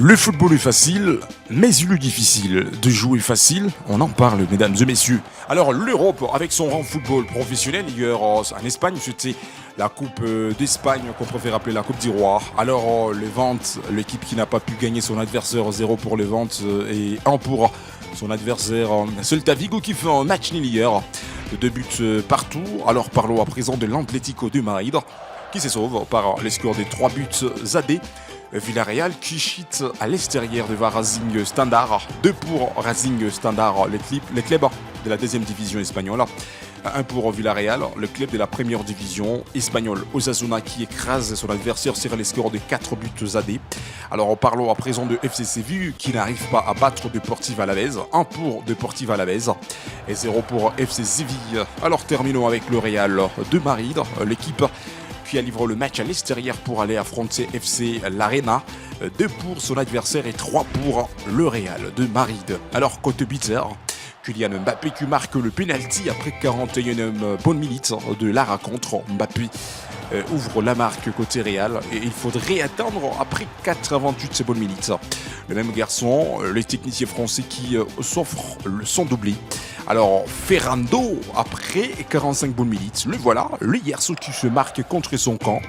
Le football est facile, mais il est difficile. De jouer facile, on en parle, mesdames et messieurs. Alors, l'Europe, avec son rang football professionnel, hier en Espagne, c'était la Coupe d'Espagne, qu'on préfère appeler la Coupe du Roi. Alors, les Ventes, l'équipe qui n'a pas pu gagner son adversaire, 0 pour les Ventes et 1 pour son adversaire, Celta Vigo, qui fait un match nul hier. 2 buts partout. Alors, parlons à présent de l'Atlético de Madrid, qui se sauve par les scores des 3 buts AD. Villarreal qui chute à l'extérieur devant Racing Standard. 2 pour Racing Standard, le club de la deuxième division espagnole. 1 pour Villarreal, le club de la première division espagnole. Osasuna qui écrase son adversaire sur les scores de 4 buts AD. Alors parlons à présent de FC Séville qui n'arrive pas à battre Deportivo Alavés. 1 pour Deportivo Alavés et 0 pour FC Séville. Alors terminons avec le Real de Madrid, l'équipe qui a livré le match à l'extérieur pour aller affronter FC l'Arena. 2 pour son adversaire et 3 pour le Real de Madrid. Alors côté buteur, Kylian Mbappé qui marque le penalty après 41e bonne minute de la rencontre. Mbappé ouvre la marque côté Real et il faudrait attendre après 88 bonnes minutes. Le même garçon, le technicien français qui s'offre son doublé. Alors Ferrando, après 45 bonnes minutes, le voilà, le garçon qui se marque contre son camp.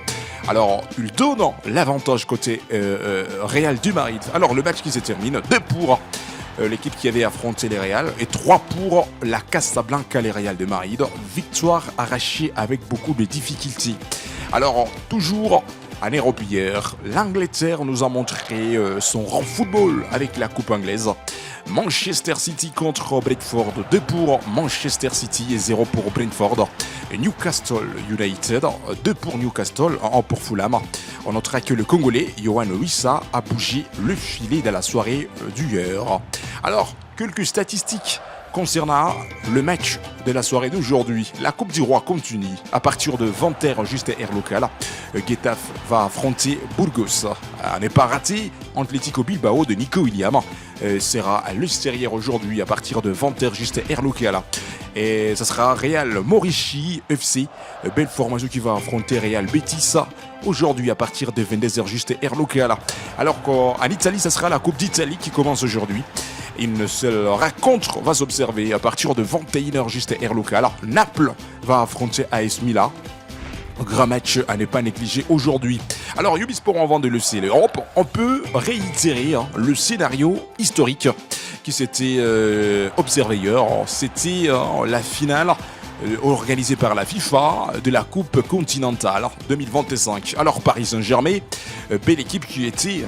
Alors il donne l'avantage côté Real du Madrid. Alors le match qui se termine, 2 pour l'équipe qui avait affronté les Real et 3 pour la Casablanca, les Real de Madrid. Victoire arrachée avec beaucoup de difficultés. Alors toujours en Europe hier, l'Angleterre nous a montré son rang football avec la Coupe anglaise. Manchester City contre Brentford, 2 pour Manchester City et 0 pour Brentford. Et Newcastle United, 2 pour Newcastle, 1 pour Fulham. On notera que le Congolais Yohan Wissa a bougé le filet de la soirée d'hier. Alors, quelques statistiques concernant le match de la soirée d'aujourd'hui. La Coupe du Roi continue. À partir de 20h, juste à air local, Getafe va affronter Burgos. À ne pas rater, Atlético Bilbao de Nico Williams sera à l'extérieur aujourd'hui à partir de 20h, juste à air local. Et ça sera Real Morichi FC, belle formation qui va affronter Real Betis aujourd'hui à partir de 22h, juste à air local. Alors qu'en Italie, ça sera la Coupe d'Italie qui commence aujourd'hui. Une seule rencontre va s'observer à partir de 21h juste à air local. Naples va affronter AS Milan. Grand match à ne pas négliger aujourd'hui. Alors Ubisport, avant de laisser l'Europe, on peut réitérer le scénario historique qui s'était observé hier. C'était la finale organisée par la FIFA de la Coupe continentale 2025. Alors Paris Saint-Germain, belle équipe qui était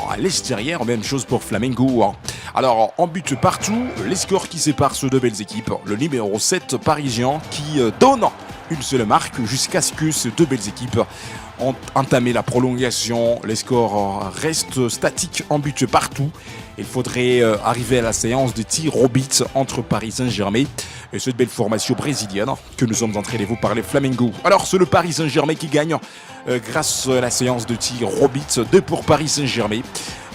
à l'extérieur, même chose pour Flamengo. Alors en but partout, les scores qui séparent ces deux belles équipes. Le numéro 7 parisien qui donne une seule marque jusqu'à ce que ces deux belles équipes ont entamé la prolongation. Les scores restent statiques en but partout. Il faudrait arriver à la séance de tir au but entre Paris Saint-Germain et cette belle formation brésilienne que nous sommes en train de vous parler, Flamengo. Alors c'est le Paris Saint-Germain qui gagne grâce à la séance de tir au but. 2 pour Paris Saint-Germain,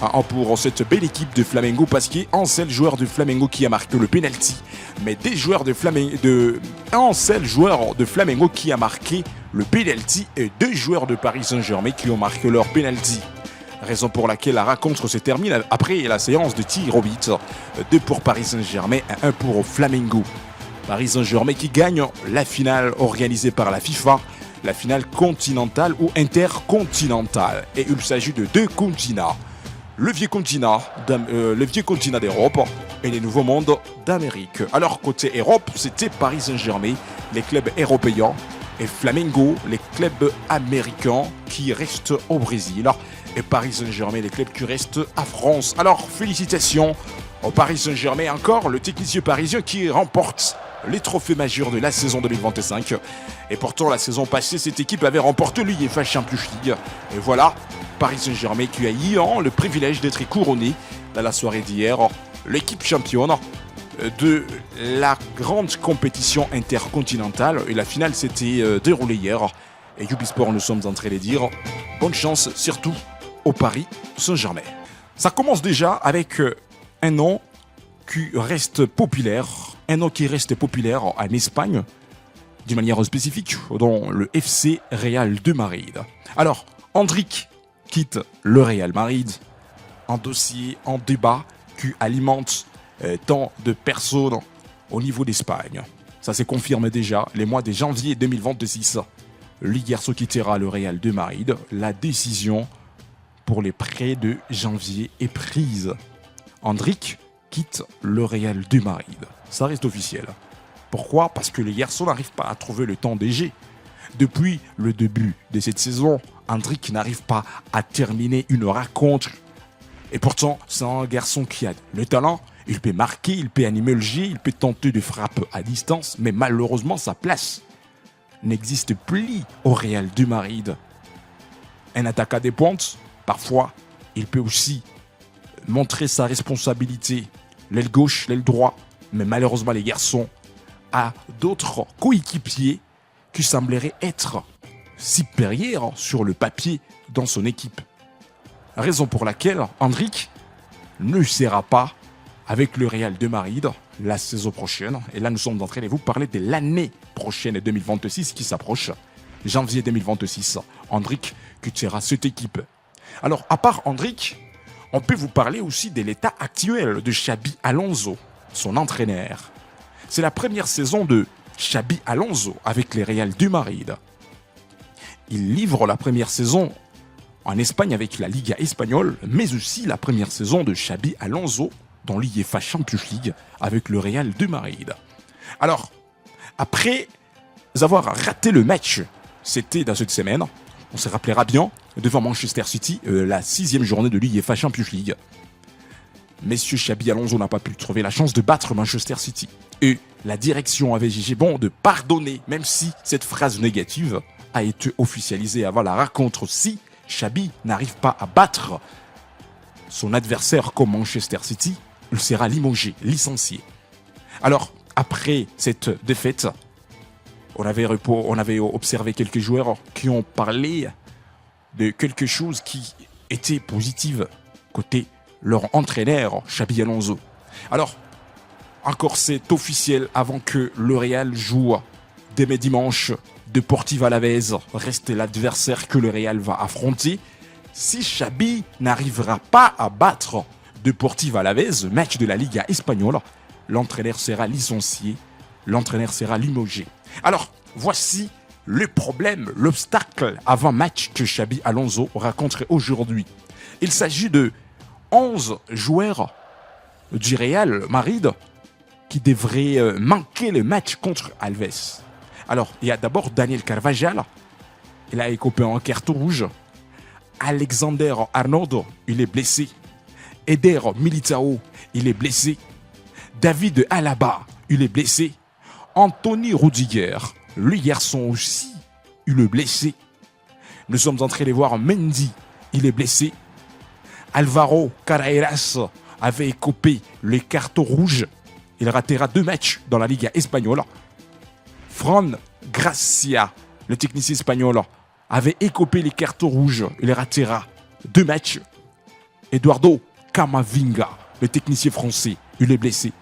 1 pour cette belle équipe de Flamengo, parce qu'il y a un seul joueur de Flamengo qui a marqué le penalty, mais un seul joueur de Flamengo qui a marqué le penalty et 2 joueurs de Paris Saint-Germain qui ont marqué leur penalty. Raison pour laquelle la rencontre se termine après la séance de tir au but. 2 pour Paris Saint-Germain et 1 pour Flamengo. Paris Saint-Germain qui gagne la finale organisée par la FIFA, la finale continentale ou intercontinentale. Et il s'agit de 2 continents. Le vieux continent d'Europe et les nouveaux mondes d'Amérique. Alors côté Europe, c'était Paris Saint-Germain, les clubs européens, et Flamengo, les clubs américains qui restent au Brésil. Et Paris Saint-Germain, les clubs qui restent à France. Alors félicitations au Paris Saint-Germain, encore le technicien parisien qui remporte les trophées majeurs de la saison 2025. Et pourtant, la saison passée, cette équipe avait remporté l'UEFA Champions League. Et voilà, Paris Saint-Germain qui a eu le privilège d'être couronné dans la soirée d'hier. L'équipe championne de la grande compétition intercontinentale. Et la finale s'était déroulée hier. Et Ubisport, nous sommes en train de dire bonne chance, surtout au Paris Saint-Germain. Ça commence déjà avec un nom qui reste populaire. Un nom qui reste populaire en Espagne, d'une manière spécifique, dans le FC Real de Madrid. Alors, Endrick quitte le Real Madrid un dossier en débat qui alimente tant de personnes au niveau d'Espagne. Ça s'est confirmé déjà les mois de janvier 2026. L'Iguerso quittera le Real de Madrid. La décision pour les prêts de janvier est prise. Endrick quitte le Real de Madrid. Ça reste officiel. Pourquoi ? Parce que les garçons n'arrivent pas à trouver le temps DG. Depuis le début de cette saison, Endrick n'arrive pas à terminer une rencontre. Et pourtant, c'est un garçon qui a le talent. Il peut marquer, il peut animer le jeu, il peut tenter de frappe à distance. Mais malheureusement, sa place n'existe plus au Real de Madrid. Un attaquant des pointes, parfois, il peut aussi montrer sa responsabilité. L'aile gauche, l'aile droite. Mais malheureusement, les garçons ont d'autres coéquipiers qui sembleraient être supérieurs sur le papier dans son équipe. Raison pour laquelle Endrick ne sera pas avec le Real de Madrid la saison prochaine. Et là, nous sommes en train de vous parler de l'année prochaine 2026 qui s'approche. Janvier 2026, Endrick quittera cette équipe. Alors, à part Endrick, on peut vous parler aussi de l'état actuel de Xabi Alonso, son entraîneur. C'est la première saison de Xabi Alonso avec les Real de Madrid. Il livre la première saison en Espagne avec la Liga espagnole, mais aussi la première saison de Xabi Alonso dans l'UEFA Champions League avec le Real de Madrid. Alors, après avoir raté le match, c'était dans cette semaine, on se rappellera bien, devant Manchester City, la 6e journée de l'UEFA Champions League. Messieurs Xabi Alonso n'a pas pu trouver la chance de battre Manchester City. Et la direction avait jugé bon de pardonner, même si cette phrase négative a été officialisée avant la rencontre. Si Xabi n'arrive pas à battre son adversaire comme Manchester City, il sera limogé, licencié. Alors, après cette défaite, on avait observé quelques joueurs qui ont parlé de quelque chose qui était positif côté leur entraîneur, Xabi Alonso. Alors, encore c'est officiel avant que le Real joue demain dimanche. Deportivo Alavés reste l'adversaire que le Real va affronter. Si Xabi n'arrivera pas à battre Deportivo Alavés, match de la Liga espagnole, l'entraîneur sera licencié, l'entraîneur sera limogé. Alors, voici le problème, l'obstacle avant match que Xabi Alonso rencontre aujourd'hui. Il s'agit de 11 joueurs du Real Madrid qui devraient manquer le match contre Alves. Alors, il y a d'abord Daniel Carvajal, il a écopé en carton rouge. Alexander Arnold, il est blessé. Eder Militao, il est blessé. David Alaba, il est blessé. Anthony Rudiger, lui garçon aussi, il est blessé. Nous sommes en train de voir Mendy, il est blessé. Alvaro Carreras avait écopé les cartons rouges. Il ratera 2 matchs dans la Liga espagnole. Fran Gracia, le technicien espagnol, avait écopé les cartons rouges. Il ratera 2 matchs. Eduardo Camavinga, le technicien français, il est blessé.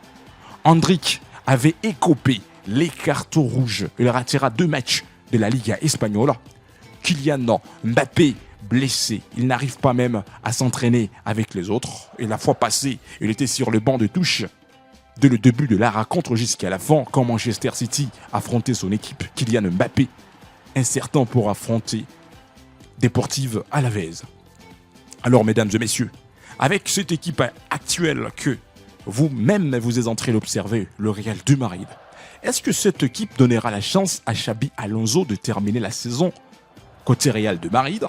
Endrick avait écopé les cartons rouges. Il ratera 2 matchs de la Liga espagnole. Kylian Mbappé, blessé. Il n'arrive pas même à s'entraîner avec les autres. Et la fois passée, il était sur le banc de touche dès le début de la rencontre jusqu'à la fin, quand Manchester City affrontait son équipe, Kylian Mbappé, incertain pour affronter Deportivo Alavés. Alors, mesdames et messieurs, avec cette équipe actuelle que vous-même vous êtes en train d'observer, le Real de Madrid, est-ce que cette équipe donnera la chance à Xabi Alonso de terminer la saison côté Real de Madrid?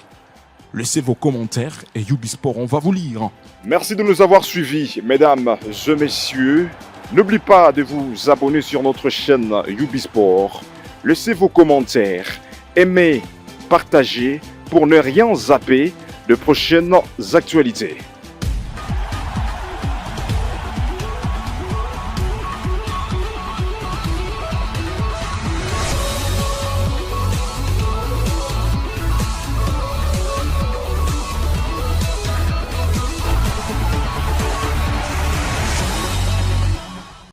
Laissez vos commentaires et Ubisport, on va vous lire. Merci de nous avoir suivis, mesdames et messieurs. N'oubliez pas de vous abonner sur notre chaîne Ubisport. Laissez vos commentaires, aimez, partagez pour ne rien zapper de prochaines actualités.